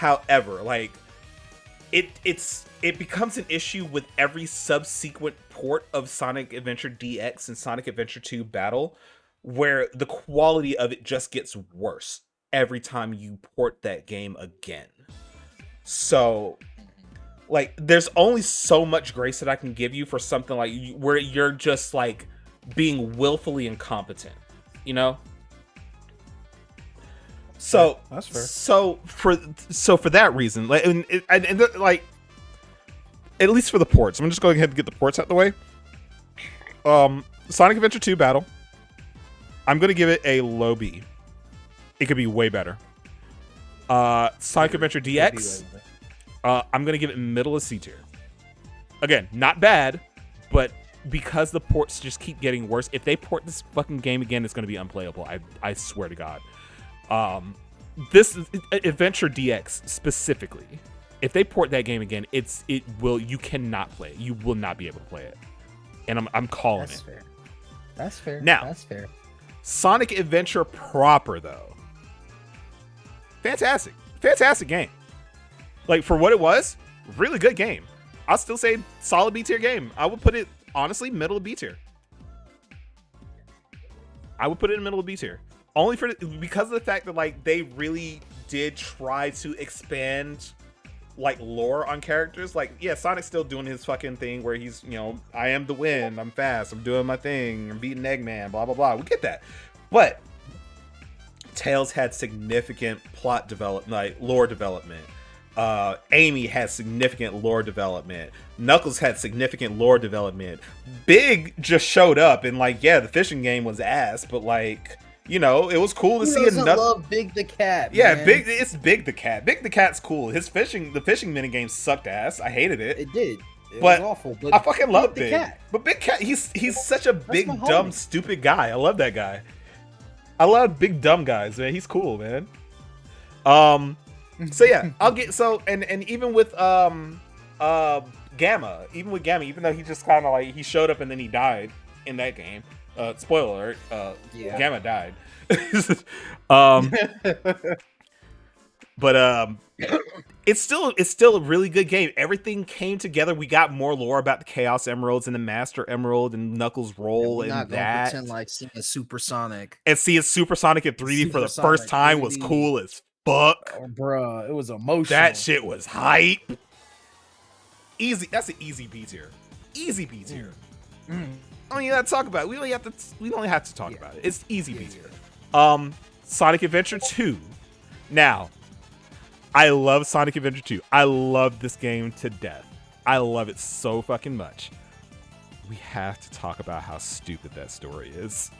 However, like it becomes an issue with every subsequent port of Sonic Adventure DX and Sonic Adventure 2 Battle, where the quality of it just gets worse every time you port that game again. So, like, there's only so much grace that I can give you for something like where you're just like being willfully incompetent, you know? So yeah, that's fair. So for that reason, like, like, at least for the ports, I'm just going ahead and get the ports out the way. Sonic Adventure 2 Battle, I'm gonna give it a low B. It could be way better. Sonic Adventure DX, I'm gonna give it middle of C tier. Again, not bad, but because the ports just keep getting worse, if they port this fucking game again, it's gonna be unplayable. I swear to God. This Adventure DX specifically, if they port that game again, you cannot play it. You will not be able to play it, and I'm calling That's it. fair. That's fair. Now, that's fair. Sonic Adventure proper though, fantastic game. Like, for what it was, really good game. I'll still say solid B tier game. I would put it honestly middle of B tier. I would put it in the middle of B tier. Only because of the fact that, like, they really did try to expand, like, lore on characters. Like, yeah, Sonic's still doing his fucking thing where he's, you know, I am the wind, I'm fast, I'm doing my thing, I'm beating Eggman, blah, blah, blah. We get that. But Tails had significant plot development, like, lore development. Amy had significant lore development. Knuckles had significant lore development. Big just showed up and, like, yeah, the fishing game was ass, but, like, you know, it was cool to see another. Love Big the Cat. Yeah, man. it's Big the Cat. Big the Cat's cool. The fishing minigame sucked ass. I hated it. It did. It but was awful. But I fucking love Big Big. the Cat. But Big Cat, he's such a big, my dumb, homie. stupid guy. I love that guy. I love big, dumb guys, man. He's cool, man. So yeah, and even with Gamma, even though he just kind of like he showed up and then he died in that game. Spoiler alert, Yeah. Gamma died. But it's still a really good game. Everything came together. We got more lore about the Chaos Emeralds and the Master Emerald and Knuckles' role We're in not gonna that. pretend like seeing a Supersonic. And seeing Supersonic in 3D for the Supersonic first time was 3D. cool as fuck. Oh, bruh, it was emotional. That shit was hype. Easy. That's an easy B tier. Easy B tier. I don't even have to talk about it. We only have to talk about it. It's easy B tier. Sonic Adventure 2. Now, I love Sonic Adventure 2. I love this game to death. I love it so fucking much. We have to talk about how stupid that story is.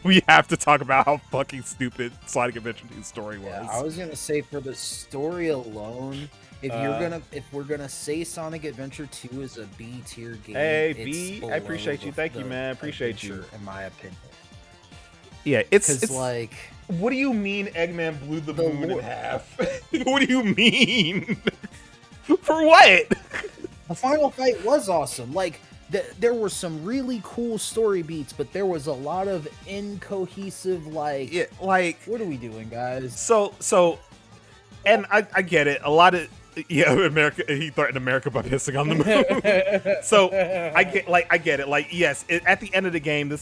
We have to talk about how fucking stupid Sonic Adventure 2's story was. Yeah, I was gonna say for the story alone, if we're gonna say Sonic Adventure 2 is a B tier game, Hey, it's B, I below appreciate you. Thank you, the man. Appreciate you. adventure, in my opinion. Yeah, it's like, what do you mean Eggman blew the moon in lore- half? What do you mean? For what? the final fight was awesome. Like, there were some really cool story beats, but there was a lot of incohesive, like, Yeah, like, what are we doing, guys? so, and I get it. A lot of, yeah, America. He threatened America by pissing on the moon. So I get it. Like, yes, at the end of the game, at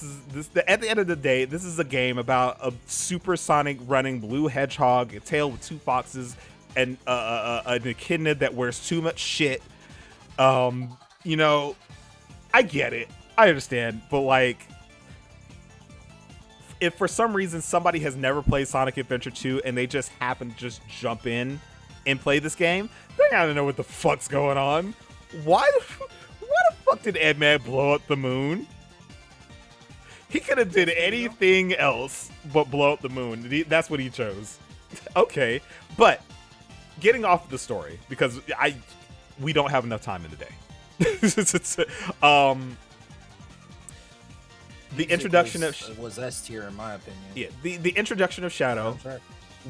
the end of the day, this is a game about a supersonic running blue hedgehog, a tail with two foxes, and an echidna that wears too much shit. You know, I get it. I understand, but like, if for some reason somebody has never played Sonic Adventure 2 and they just happen to just jump in and play this game, they gotta know what the fuck's going on. Why the fuck did Eggman blow up the moon? He could have did anything else but blow up the moon. That's what he chose. Okay, but getting off the story, because we don't have enough time in the day. The introduction was S tier in my opinion. Yeah, the introduction of Shadow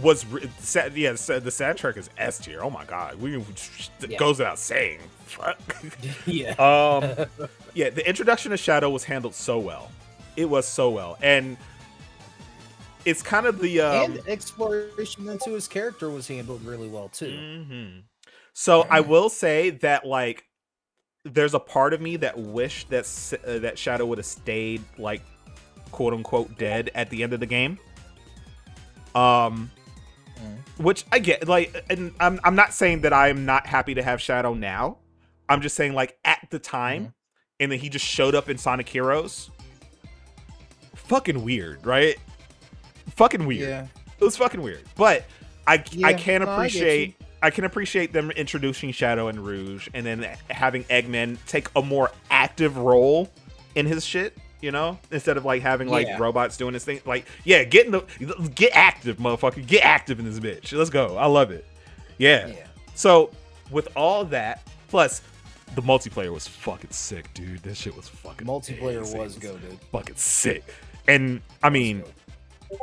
was the soundtrack is S tier. Oh my god, it goes without saying. Fuck. Yeah. Yeah, the introduction of Shadow was handled so well. It was so well, and it's kind of the And exploration into his character was handled really well too. So I will say that like there's a part of me that wished that that Shadow would have stayed like quote unquote dead at the end of the game. Which I get, like, and I'm not saying that I'm not happy to have Shadow now. I'm just saying like at the time, and then he just showed up in Sonic Heroes. Fucking weird, right? Fucking weird. Yeah. It was fucking weird. But I can no, appreciate I can appreciate them introducing Shadow and Rouge and then having Eggman take a more active role in his shit, you know, instead of like having like robots doing this thing. Like, yeah, get active, motherfucker. Get active in this bitch. Let's go. I love it. Yeah. So with all that, plus the multiplayer was fucking sick, dude. That shit was fucking multiplayer was go, dude. Fucking sick. And I mean,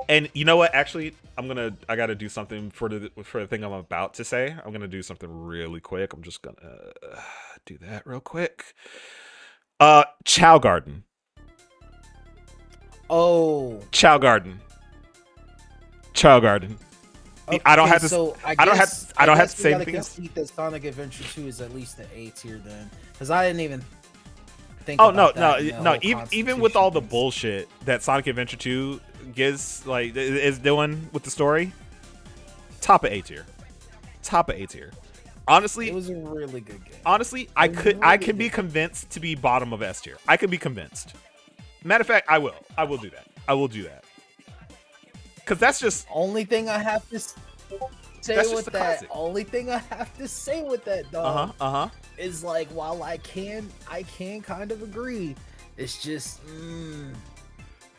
and you know what? Actually, I gotta do something for the thing I'm about to say. I'm gonna do something really quick. I'm just gonna do that real quick. Chow Garden. Oh, Chow Garden. Chow Garden. Okay, I don't have to. So I don't have to say anything else. That Sonic Adventure 2 is at least the A tier then, because I didn't even think. Oh about no! Even with all the bullshit that Sonic Adventure 2 gives, like, is doing with the story, top of A tier. Top of A tier. Honestly, it was a really good game. Honestly, I can be convinced to be bottom of S tier. I can be convinced. Matter of fact, I will do that. I will do that. Because that's just only thing I have to say with that. Classic. Only thing I have to say with that, dog. Is like, while I can kind of agree. It's just.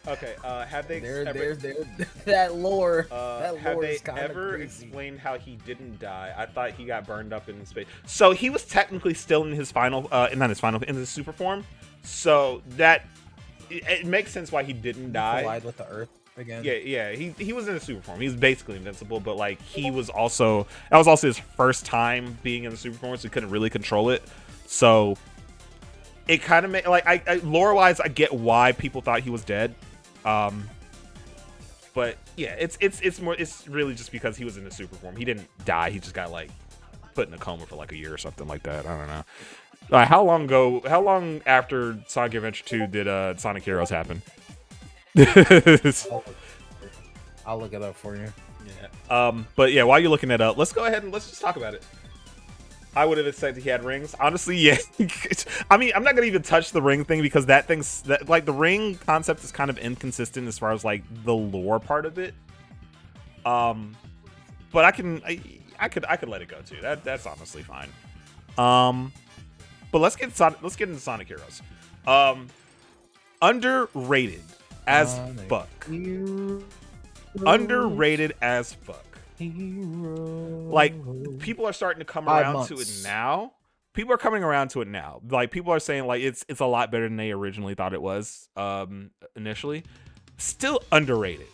Okay. Have they that lore? Have they ever explained how he didn't die? I thought he got burned up in space. So he was technically still in his final, in his super form. So that it makes sense why he didn't die. Collide with the Earth again. Yeah. He was in a super form. He was basically invincible, but like that was also his first time being in the super form, so he couldn't really control it. So it kind of made like I lore wise, I get why people thought he was dead. But yeah, it's really just because he was in the super form. He didn't die. He just got like put in a coma for like a year or something like that. I don't know. How long after Sonic Adventure 2 did Sonic Heroes happen? I'll look it up for you. Yeah. But yeah, while you're looking that up, let's go ahead and let's just talk about it. I would have expected he had rings. Honestly, yeah. I mean, I'm not gonna even touch the ring thing because that like the ring concept is kind of inconsistent as far as like the lore part of it. But I could let it go too. That's honestly fine. But let's get into Sonic Heroes. Underrated as fuck. Underrated as fuck. Like, people are starting to come around to it now. People are coming around to it now. Like, people are saying like it's a lot better than they originally thought it was initially. Still underrated.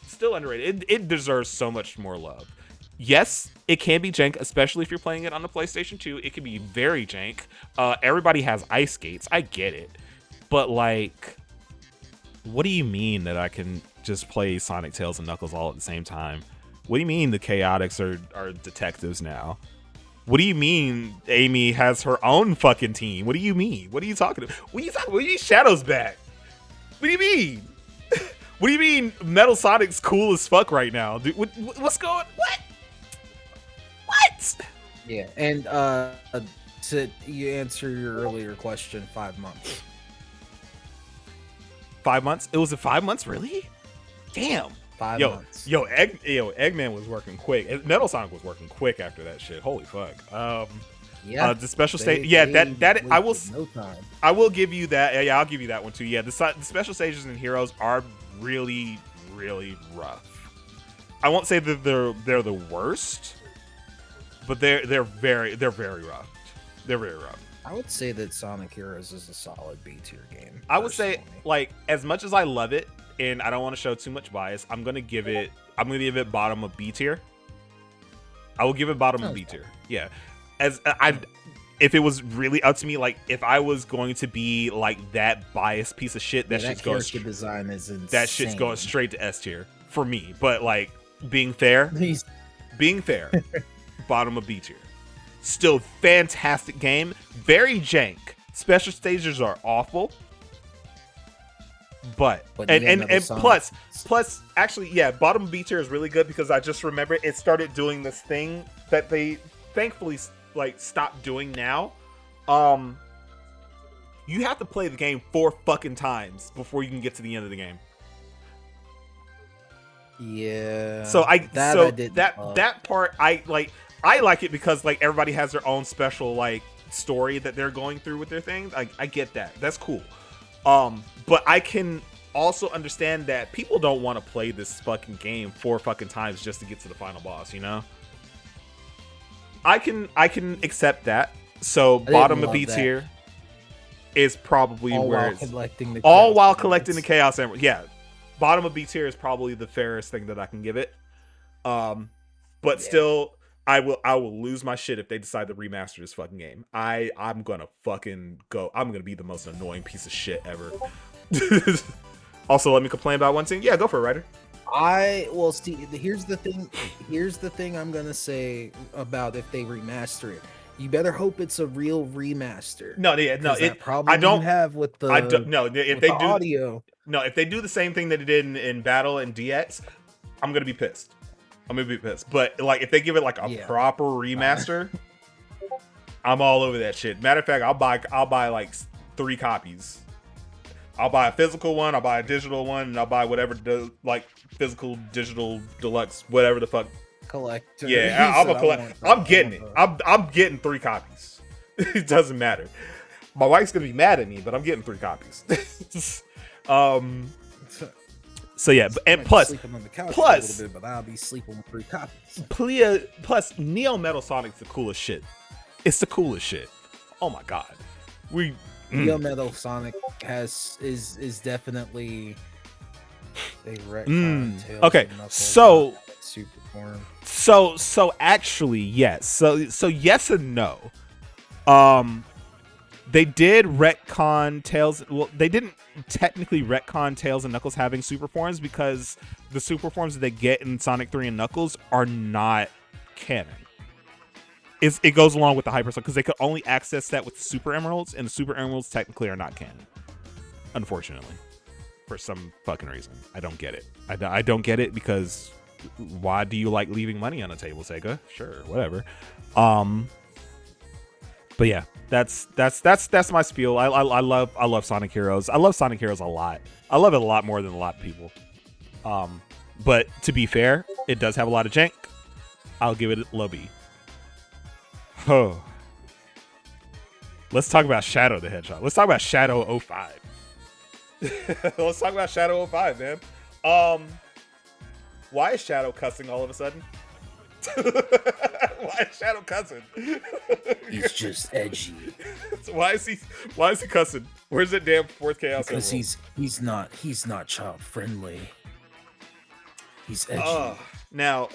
It deserves so much more love. Yes, it can be jank, especially if you're playing it on the PlayStation 2. It can be very jank. Everybody has ice skates. I get it. But like, what do you mean that I can just play Sonic, Tails, and Knuckles all at the same time? What do you mean the Chaotix are detectives now? What do you mean Amy has her own fucking team? What do you mean? What are you talking about? What do you mean Shadow's back? What do you mean? What do you mean Metal Sonic's cool as fuck right now? Dude, what's going? What? Yeah, and to you answer your earlier question, 5 months. 5 months? It was 5 months, really? Damn. 5 months. Eggman was working quick. Metal Sonic was working quick after that shit. Holy fuck. The special stage. Yeah, that I will. No time. I will give you that. Yeah, I'll give you that one too. Yeah, the special stages in Heroes are really, really rough. I won't say that they're the worst, but they're very rough. They're very rough. I would say that Sonic Heroes is a solid B tier game. I would say, like, as much as I love it, and I don't want to show too much bias, I'm gonna give it bottom of B tier. I will give it bottom of B tier. Yeah, if it was really up to me, like if I was going to be like that biased piece of shit, that shit's going. Design is insane. That shit's going straight to S tier. for me, but like being fair, He's bottom of B tier. Still fantastic game, very jank. Special stages are awful, but and plus actually, yeah, bottom of B tier is really good because I just remember it started doing this thing that they thankfully like stopped doing now. You have to play the game 4 fucking times before you can get to the end of the game. Yeah. So that part I like it because like everybody has their own special like story that they're going through with their things. I get that. That's cool. But I can also understand that people don't want to play this fucking game 4 fucking times just to get to the final boss, you know? I can accept that. So bottom of B tier is probably where it's all while collecting the Chaos Emerald. Yeah. Bottom of B tier is probably the fairest thing that I can give it. But still I will lose my shit if they decide to remaster this fucking game. I'm gonna fucking go. I'm gonna be the most annoying piece of shit ever. Also, let me complain about one thing. Yeah, go for it, Ryder. Here's the thing I'm gonna say about if they remaster it. You better hope it's a real remaster. No, yeah, no. I don't have with the. I don't. No, if they do audio. No, if they do the same thing that they did in Battle and DX, I'm gonna be pissed. But like, if they give it like a proper remaster, I'm all over that shit. Matter of fact, I'll buy like 3 copies. I'll buy a physical one, I'll buy a digital one, and I'll buy whatever the like physical, digital, deluxe, whatever the fuck. Collector. Yeah, I'm getting it. I'm getting 3 copies. It doesn't matter. My wife's gonna be mad at me, but I'm getting 3 copies. So yeah, and plus, a little bit, but I'll be sleeping with 3 copies. Plus, Neo Metal Sonic's the coolest shit. It's the coolest shit. Oh my god, Neo Metal Sonic is definitely a retcon. Okay, so super form. So actually, yes. So yes and no. They did retcon Tails. Well, they didn't technically retcon Tails and Knuckles having super forms because the super forms that they get in Sonic 3 and Knuckles are not canon. It goes along with the Hyper because they could only access that with Super Emeralds, and the Super Emeralds technically are not canon. Unfortunately, for some fucking reason, I don't get it. I don't get it because why do you like leaving money on the table, Sega? Sure, whatever. But yeah, that's my spiel. I love Sonic Heroes. I love Sonic Heroes a lot. I love it a lot more than a lot of people. But to be fair, it does have a lot of jank. I'll give it low B. Oh. Let's talk about Shadow the Hedgehog. Let's talk about Shadow 05. Let's talk about Shadow 05, man. Why is Shadow cussing all of a sudden? Why is Shadow cussing? He's just edgy. So why is he cussing? Where's that damn 4th Chaos Emerald? Because he's not child friendly. He's edgy. Now,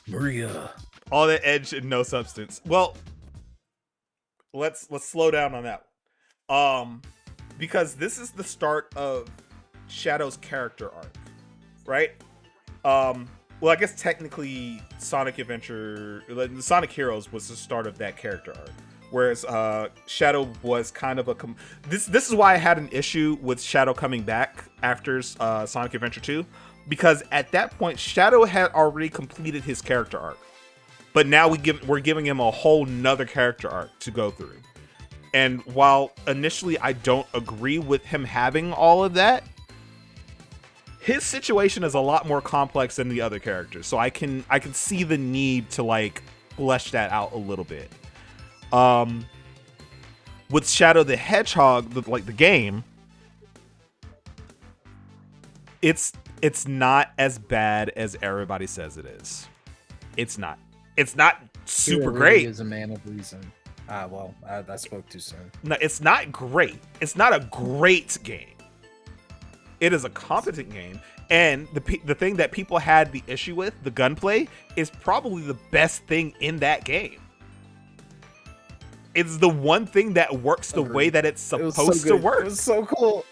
Maria. All that edge and no substance. Well, let's slow down on that. Because this is the start of Shadow's character arc, right? Well, I guess technically Sonic Adventure, the Sonic Heroes was the start of that character arc. Whereas Shadow was kind of this is why I had an issue with Shadow coming back after Sonic Adventure 2, because at that point Shadow had already completed his character arc. But now we're giving him a whole nother character arc to go through. And while initially I don't agree with him having all of that, his situation is a lot more complex than the other characters. So I can see the need to like flesh that out a little bit. With Shadow the Hedgehog, the game, it's not as bad as everybody says it is. It's not super great. He is a man of reason. I spoke too soon. No, it's not great. It's not a great game. It is a competent game, and the thing that people had the issue with, the gunplay, is probably the best thing in that game. It's the one thing that works the way that it's supposed to work. It was so cool.